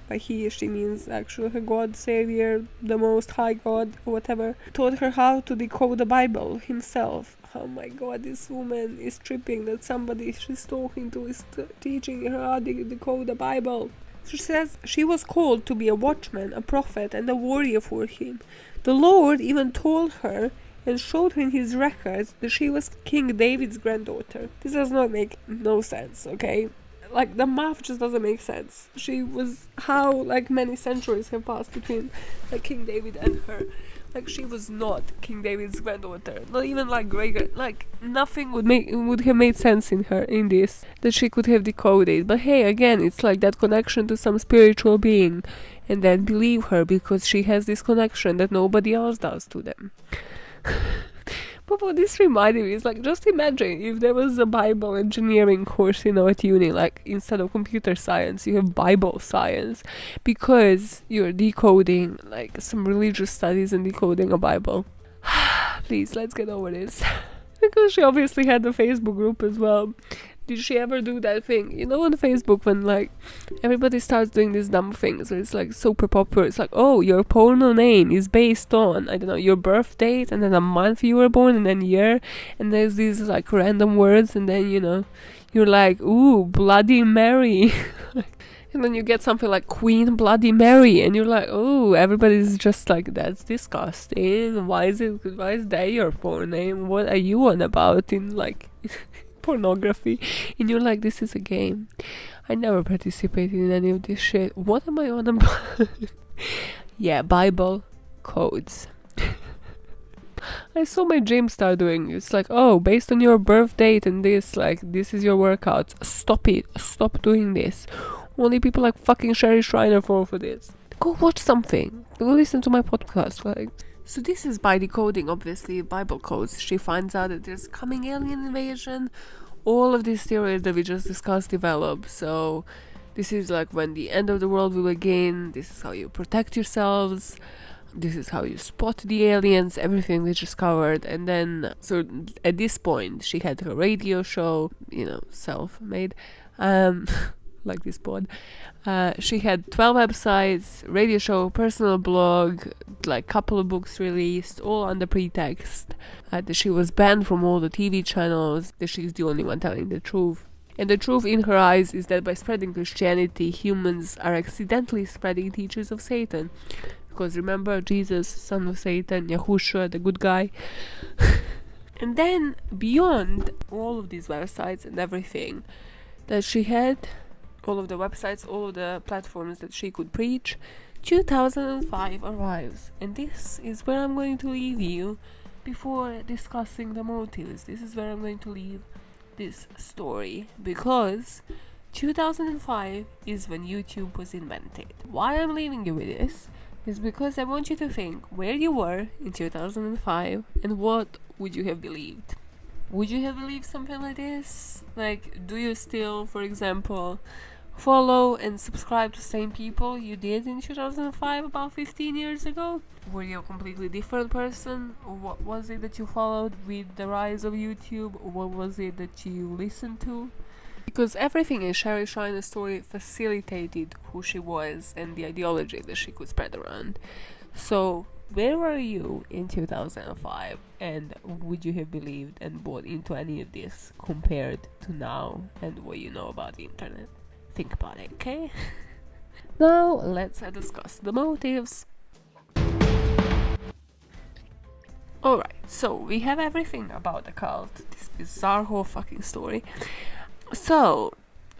[SPEAKER 1] by he she means actually her God, Savior, the Most High God, whatever, taught her how to decode the Bible himself. Oh my God, this woman is tripping that somebody she's talking to is teaching her how to decode the Bible. She says she was called to be a watchman, a prophet, and a warrior for him. The Lord even told her and showed her in his records that she was King David's granddaughter. This does not make no sense, okay? Like, the math just doesn't make sense. She was, how, like, many centuries have passed between, like, King David and her. Like, she was not King David's granddaughter. Not even, like, great, like, nothing would have made sense in this, that she could have decoded. But hey, again, it's like that connection to some spiritual being. And then believe her, because she has this connection that nobody else does to them. But what this reminded me is like, just imagine if there was a Bible engineering course, at uni, like instead of computer science, you have Bible science, because you're decoding like some religious studies and decoding a Bible. Please, let's get over this. Because she obviously had the Facebook group as well. Did she ever do that thing? On Facebook when like everybody starts doing these dumb things where it's like super popular. It's like, oh, your porno name is based on, I don't know, your birth date and then a month you were born and then year, and there's these like random words, and then you're like, ooh, Bloody Mary. And then you get something like Queen Bloody Mary, and you're like, oh, everybody's just like, that's disgusting. Why is that your porn name? What are you on about? In like pornography, and you're like, this is a game. I never participated in any of this shit. What am I on about? Yeah, Bible codes. I saw my gym start doing it's like, oh, based on your birth date and this, like, this is your workout. Stop it. Stop doing this. Only people like fucking Shari Shriner fall for this. Go watch something. Go listen to my podcast. Like, so this is by decoding, obviously, Bible codes. She finds out that there's coming alien invasion. All of these theories that we just discussed develop. So this is like when the end of the world will begin. This is how you protect yourselves. This is how you spot the aliens. Everything we just covered. And then, so at this point, she had her radio show, self-made, like this pod. She had 12 websites, radio show, personal blog, like couple of books released, all under pretext that she was banned from all the TV channels, that she's the only one telling the truth. And the truth in her eyes is that by spreading Christianity, humans are accidentally spreading teachers of Satan. Because remember, Jesus, son of Satan, Yahushua, the good guy. And then, beyond all of these websites and everything that she had, all of the websites, all of the platforms that she could preach, 2005 arrives. And this is where I'm going to leave you before discussing the motives. This is where I'm going to leave this story, because 2005 is when YouTube was invented. Why I'm leaving you with this is because I want you to think where you were in 2005 and what would you have believed. Would you have believed something like this? Like, do you still, for example, follow and subscribe to the same people you did in 2005, about 15 years ago? Were you a completely different person? Or what was it that you followed with the rise of YouTube? Or what was it that you listened to? Because everything in Shari Shriner's story facilitated who she was and the ideology that she could spread around. So, where were you in 2005? And would you have believed and bought into any of this compared to now and what you know about the internet? Think about it, okay? Now, let's discuss the motives. Alright, so we have everything about the cult, this bizarre whole fucking story. So,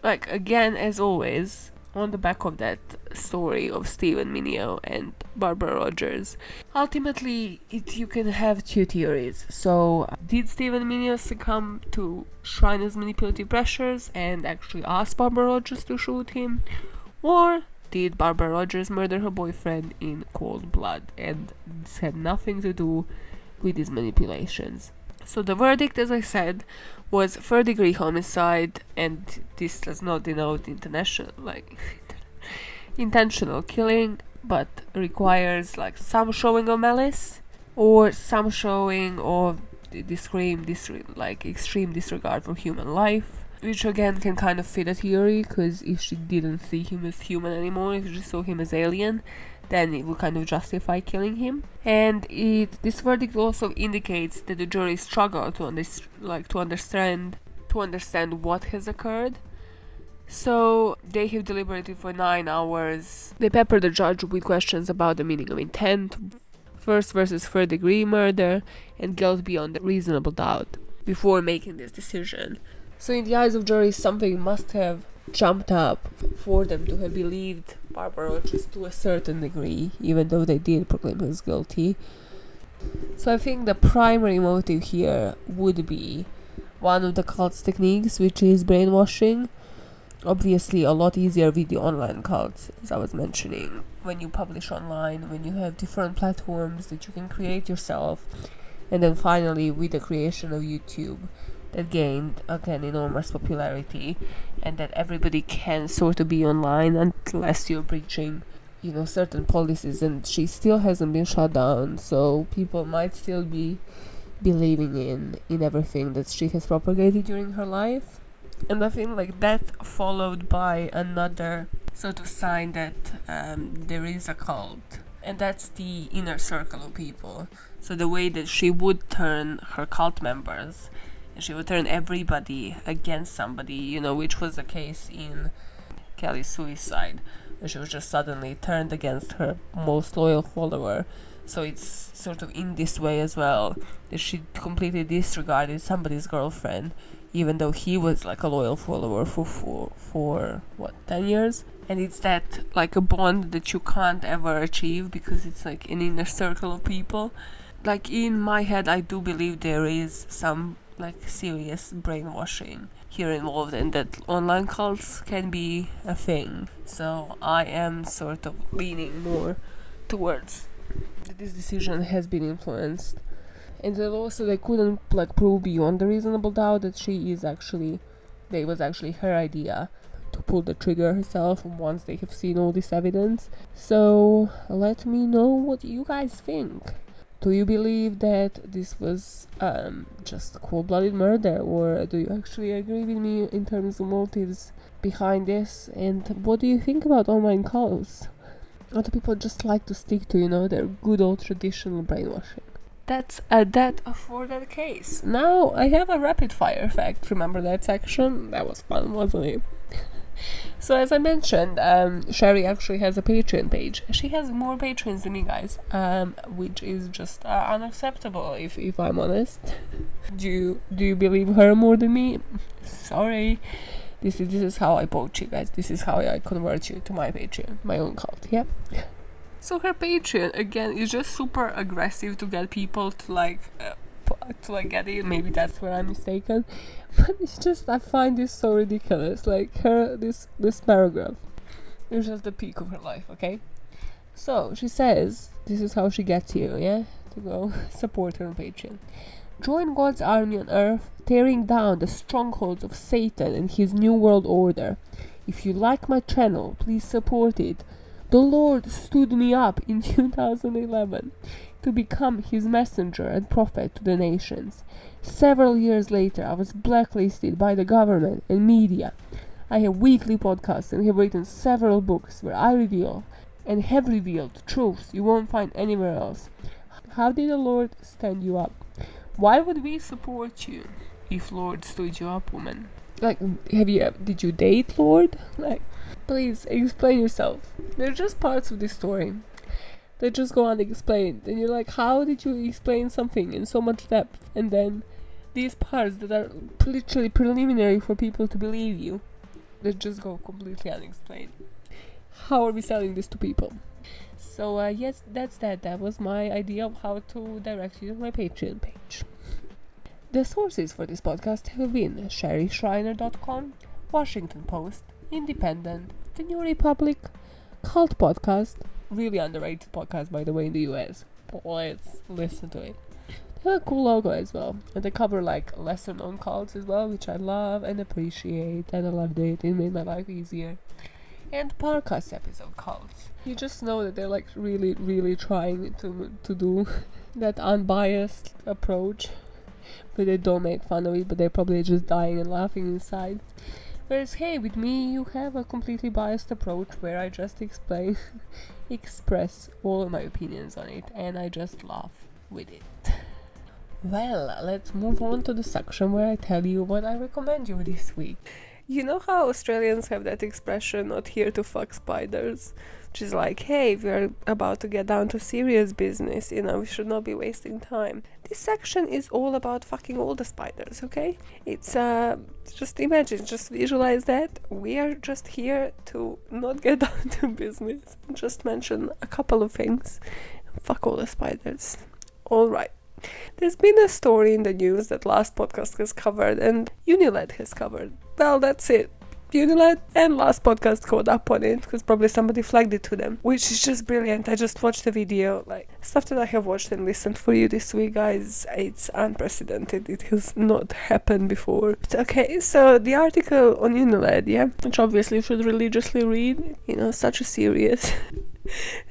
[SPEAKER 1] like, again, as always, on the back of that story of Stephen Mineo and Barbara Rogers, ultimately, you can have two theories. So, did Stephen Mineo succumb to Shriner's manipulative pressures and actually ask Barbara Rogers to shoot him? Or did Barbara Rogers murder her boyfriend in cold blood? And this had nothing to do with his manipulations. So the verdict, as I said, was third-degree homicide, and this does not denote intentional killing, but requires like some showing of malice or some showing of extreme disregard for human life, which again can kind of fit a theory, because if she didn't see him as human anymore, if she saw him as alien, then it would kind of justify killing him. And this verdict also indicates that the jury struggled to understand what has occurred. So they have deliberated for 9 hours. They peppered the judge with questions about the meaning of intent, first versus third degree murder, and guilt beyond reasonable doubt before making this decision. So in the eyes of jury, something must have jumped up for them to have believed Barbara Rogers to a certain degree, even though they did proclaim him as guilty. So I think the primary motive here would be one of the cult's techniques, which is brainwashing. Obviously a lot easier with the online cults, as I was mentioning. When you publish online, when you have different platforms that you can create yourself, and then finally with the creation of YouTube, that gained, again, enormous popularity, and that everybody can sort of be online unless you're breaching, certain policies, and she still hasn't been shut down, so people might still be believing in everything that she has propagated during her life. And I think like that followed by another sort of sign that there is a cult, and that's the inner circle of people. So the way that she would turn her cult members, and she would turn everybody against somebody, which was the case in Kelly's suicide, where she was just suddenly turned against her most loyal follower. So it's sort of in this way as well, that she completely disregarded somebody's girlfriend even though he was like a loyal follower for what, 10 years. And it's that like a bond that you can't ever achieve because it's like an inner circle of people. Like in my head, I do believe there is some like serious brainwashing here involved, and that online cults can be a thing. So I am sort of leaning more towards that this decision has been influenced, and that also they couldn't like prove beyond the reasonable doubt that it was actually her idea to pull the trigger herself once they have seen all this evidence. So let me know what you guys think. Do you believe that this was just cold-blooded murder, or do you actually agree with me in terms of motives behind this? And what do you think about online cults? Or do people just like to stick to, their good old traditional brainwashing? That's that for that case. Now I have a rapid fire fact. Remember that section? That was fun, wasn't it? So as I mentioned, Shari actually has a Patreon page. She has more patrons than me, guys, which is just unacceptable if I'm honest. Do you believe her more than me? Sorry. This is how I poach you guys. This is how I convert you to my Patreon, my own cult. Yep. So her Patreon again is just super aggressive to get people to get it. Maybe that's where I'm mistaken, but it's just I find this so ridiculous. Like this paragraph is just the peak of her life. Okay, so she says this is how she gets you, to go support her on Patreon. Join God's army on earth, tearing down the strongholds of Satan and his new world order. If you like my channel, please support it. The Lord stood me up in 2011 to become his messenger and prophet to the nations. Several years later, I was blacklisted by the government and media. I have weekly podcasts and have written several books where I reveal and have revealed truths you won't find anywhere else. How did the Lord stand you up? Why would we support you if Lord stood you up, woman? Like, did you date Lord? Like, please explain yourself. They're just parts of this story. They just go unexplained, and you're like, how did you explain something in so much depth? And then these parts that are literally preliminary for people to believe you, they just go completely unexplained. How are we selling this to people? So yes, that's that. That was my idea of how to direct you to my Patreon page. The sources for this podcast have been ShariShriner.com, Washington Post, Independent, The New Republic, Cult Podcast, really underrated podcast by the way in the US. Let's listen to it. They have a cool logo as well, and they cover like lesser known cults as well, which I love and appreciate, and I loved it. It made my life easier. And podcast episode cults. You just know that they're like really, really trying to do that unbiased approach, but they don't make fun of it, but they're probably just dying and laughing inside. Whereas, hey, with me, you have a completely biased approach where I just express all of my opinions on it, and I just laugh with it. Well, let's move on to the section where I tell you what I recommend you this week. You know how Australians have that expression, not here to fuck spiders? Which is like, hey, we're about to get down to serious business, we should not be wasting time. This section is all about fucking all the spiders, okay? It's, just imagine, just visualize that. We are just here to not get down to business. Just mention a couple of things. Fuck all the spiders. Alright. There's been a story in the news that last podcast has covered and Unilad has covered. Well, that's it. Unilad and last podcast caught up on it because probably somebody flagged it to them, which is just brilliant. I just watched the video, like stuff that I have watched and listened for you this week, guys. It's unprecedented. It has not happened before. Okay, so the article on Unilad, which obviously you should religiously read, such a serious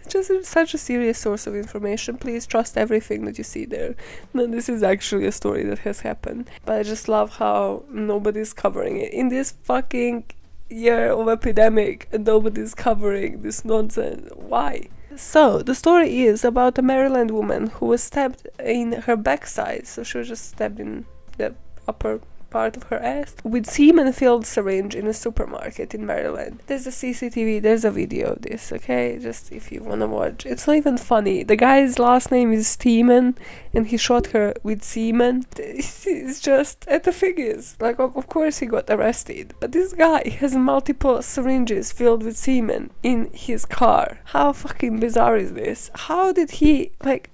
[SPEAKER 1] just such a serious source of information. Please trust everything that you see there. No, this is actually a story that has happened, but I just love how nobody's covering it in this fucking year of epidemic, and nobody's covering this nonsense. Why? So the story is about a Maryland woman who was stabbed in her backside. So she was just stabbed in the upper part of her ass with semen-filled syringe in a supermarket in Maryland. There's a CCTV, there's a video of this, okay? Just if you wanna watch. It's not even funny. The guy's last name is Steeman, and he shot her with semen. It's just, at the figures. Like, of course he got arrested, but this guy has multiple syringes filled with semen in his car. How fucking bizarre is this? How did he, like,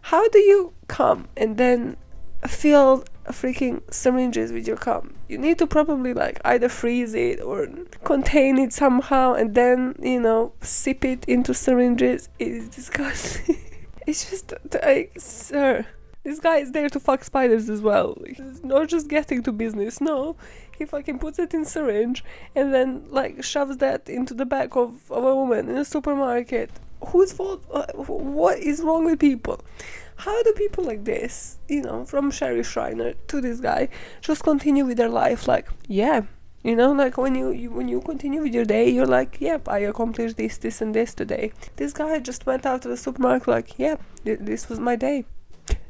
[SPEAKER 1] how do you come and then fill freaking syringes with your cum? You need to probably like either freeze it or contain it somehow and then, you know, sip it into syringes. It is disgusting. It's just like, sir, this guy is there to fuck spiders as well. Like, he's not just getting to business, no. He fucking puts it in syringe and then like shoves that into the back of a woman in a supermarket. Whose fault? What is wrong with people? How do people like this, you know, from Shari Shriner to this guy, just continue with their life? Like, yeah, you know, like when you continue with your day, you're like, yep, I accomplished this and this today. This guy just went out to the supermarket like, yep, this was my day.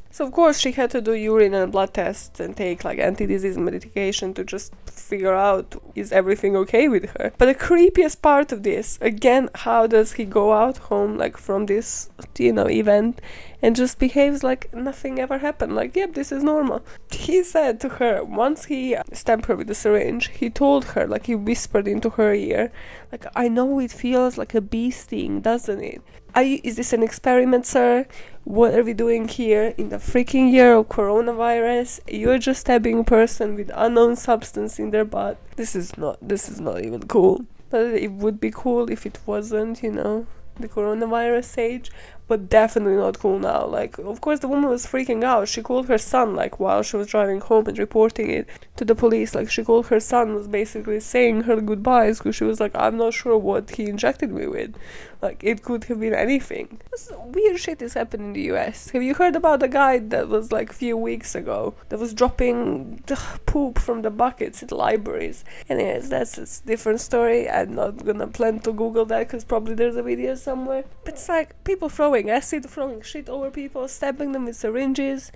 [SPEAKER 1] So of course she had to do urine and blood tests and take like anti-disease medication to just figure out is everything okay with her. But the creepiest part of this, again, how does he go out home like from this, you know, event and just behaves like nothing ever happened? Like, yep, this is normal. He said to her, once he stabbed her with the syringe, he told her, like he whispered into her ear, like, I know it feels like a bee sting, doesn't it? Is this an experiment, sir? What are we doing here in the freaking year of coronavirus? You're just stabbing a person with unknown substance in their butt. This is not even cool. But it would be cool if it wasn't, you know, the coronavirus age, but definitely not cool now. Like, of course the woman was freaking out. She called her son, like, while she was driving home and reporting it to the police. Like, she called her son, was basically saying her goodbyes because she was like, I'm not sure what he injected me with. Like, it could have been anything. This weird shit is happening in the US. Have you heard about the guy that was like a few weeks ago that was dropping poop from the buckets at libraries? Anyways, that's a different story. I'm not gonna plan to Google that because probably there's a video somewhere. But it's like people throwing acid, throwing shit over people, stabbing them with syringes.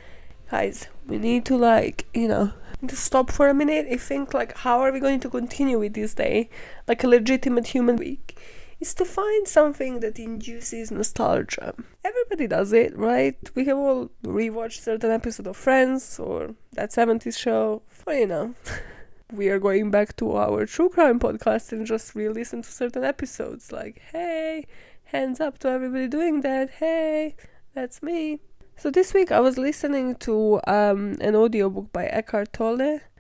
[SPEAKER 1] Guys, we need to, like, you know, to stop for a minute and think, like, how are we going to continue with this day, like a legitimate human week? Is to find something that induces nostalgia. Everybody does it, right? We have all rewatched certain episodes of Friends or that 70s show. Or, you know, we are going back to our true crime podcast and just re-listen to certain episodes. Like, hey, hands up to everybody doing that. Hey, that's me. So this week I was listening to an audiobook by Eckhart Tolle.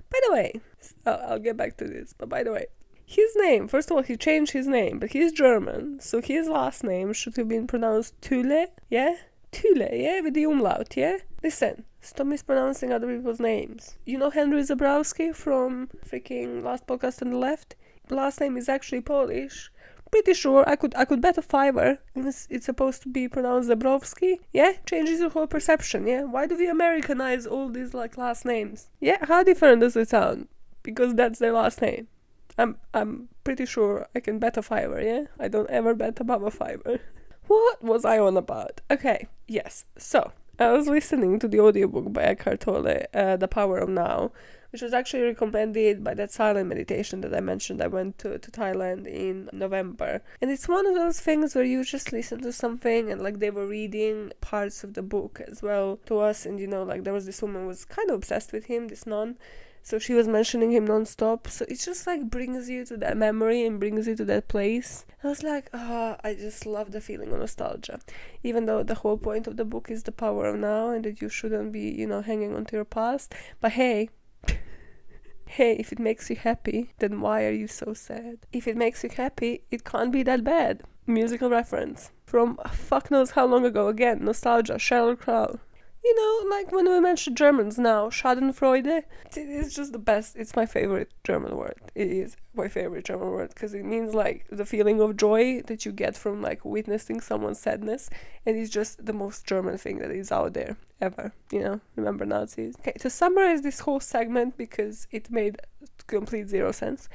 [SPEAKER 1] By the way, I'll get back to this, but by the way, his name, first of all, he changed his name, but he's German, so his last name should have been pronounced Thule, yeah? Thule, yeah? With the umlaut, yeah? Listen, stop mispronouncing other people's names. You know Henry Zabrowski from freaking Last Podcast on the Left? The last name is actually Polish. Pretty sure I could bet a $5 it's supposed to be pronounced Zabrowski. Yeah? Changes your whole perception, yeah? Why do we Americanize all these, like, last names? Yeah? How different does it sound? Because that's their last name. I'm pretty sure I can bet a $5, yeah? I don't ever bet above a $5. What was I on about? Okay, yes. So, I was listening to the audiobook by Eckhart Tolle, The Power of Now, which was actually recommended by that silent meditation that I mentioned. I went to Thailand in November. And it's one of those things where you just listen to something and, like, they were reading parts of the book as well to us. And, you know, like, there was this woman who was kind of obsessed with him, this nun. So she was mentioning him non-stop. So it just, like, brings you to that memory and brings you to that place. I was like, I just love the feeling of nostalgia. Even though the whole point of the book is the power of now and that you shouldn't be, you know, hanging on to your past. But hey, if it makes you happy, then why are you so sad? If it makes you happy, it can't be that bad. Musical reference. From fuck knows how long ago. Again, nostalgia, Sheryl Crow. You know, like when we mention Germans now, Schadenfreude, it's just the best. It's my favorite German word. It is my favorite German word because it means, like, the feeling of joy that you get from, like, witnessing someone's sadness. And it's just the most German thing that is out there ever. You know, remember Nazis? Okay, to summarize this whole segment because it made complete zero sense,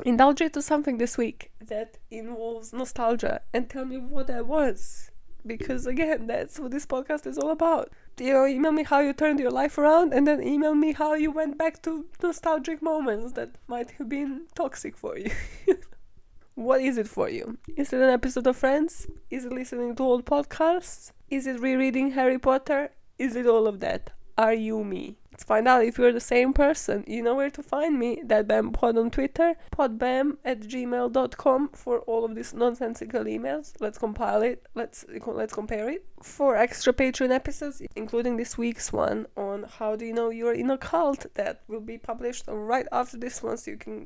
[SPEAKER 1] indulge into something this week that involves nostalgia and tell me what that was. because again, that's what this podcast is all about. Email me how you turned your life around, and then email me how you went back to nostalgic moments that might have been toxic for you. What is it for you? Is it an episode of Friends? Is it listening to old podcasts? Is it rereading Harry Potter? Is it all of that? Are you me? Let's find out if you're the same person. You know where to find me. Pod on Twitter, podbamn@gmail.com for all of these nonsensical emails. Let's compile it. Let's compare it. 4 extra Patreon episodes, including this week's one on how do you know you're in a cult, that will be published right after this one, so you can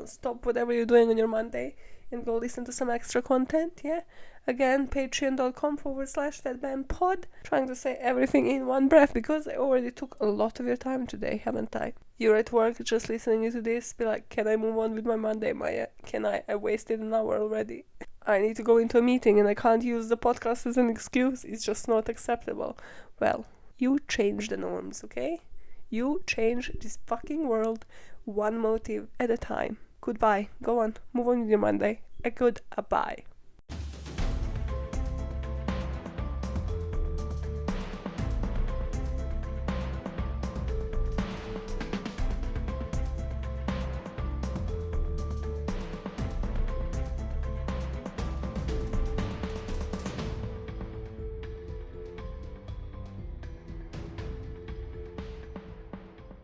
[SPEAKER 1] stop whatever you're doing on your Monday and go listen to some extra content, yeah? Again, patreon.com/podbammpod. Trying to say everything in one breath because I already took a lot of your time today, haven't I? You're at work just listening to this, be like, can I move on with my Monday, Maya? Can I? I wasted an hour already. I need to go into a meeting and I can't use the podcast as an excuse. It's just not acceptable. Well, you change the norms, okay? You change this fucking world one motive at a time. Goodbye. Go on. Move on with your Monday. A goodbye.